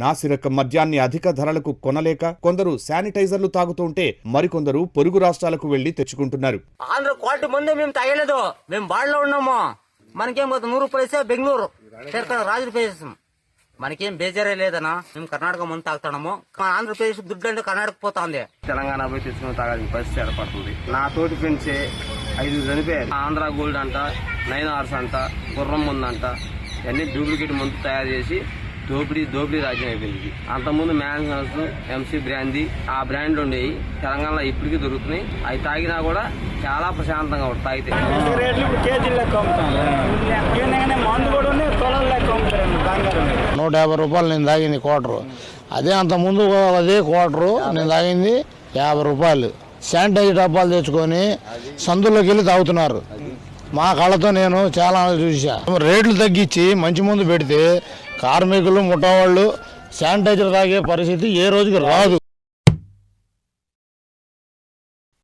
నాసిరకం మద్యాన్ని అధిక ధరలకు కొనలేక కొందరు శానిటైజర్లు తాగుతుంటే మరికొందరు పొరుగు రాష్ట్రాలకు వెళ్లి తెచ్చుకుంటున్నారు. ఆంధ్ర క్వాలిటీ ముందే మేము తాగలేదు, మేము బాడలో ఉన్నాము. మనకేం 100 రూపాయలు బెంగళూరు రాజులపేట మనకేం బేజారే లేదనా. మేము కర్ణాటక ముందు తాగుతున్నాము. ఆంధ్రప్రదేశ్ దుడ్డు అంటే కర్ణాటక పోతుంది. తెలంగాణ పోయి తెచ్చుకుని తాగాల్సిన పరిస్థితి ఏర్పడుతుంది. నా తోటి ఫ్రెండ్స్ 5 చనిపోయారు. ఆంధ్ర గోల్డ్ అంట, 9 అవర్స్ అంట, గుర్రం ముందు అంట, ఇవన్నీ డూప్లికేట్ ముందు తయారు చేసి దోపిడీ రాజ్యం అయిపోయింది. అంతకుముందు మ్యాన్హౌస్, ఎంసీ బ్రాందీ ఆ బ్రాండ్లు ఉండేవి. తెలంగాణలో ఇప్పటికీ దొరుకుతున్నాయి. అవి తాగినా కూడా చాలా ప్రశాంతంగా తాగితే. మందు కూడా 150 రూపాయలు నేను తాగింది క్వార్టరు. అదే అంతకుముందు అదే క్వార్టరు నేను తాగింది 50 రూపాయలు. శానిటైజర్ డబ్బాలు తెచ్చుకొని సందుల్లోకి వెళ్ళి తాగుతున్నారు. మా కళ్ళతో నేను చాలా చూసా. రేట్లు తగ్గించి మంచి ముందు పెడితే కార్మికులు ముఠావాళ్ళు శానిటైజర్ తాగే పరిస్థితి ఏ రోజుకి రాదు.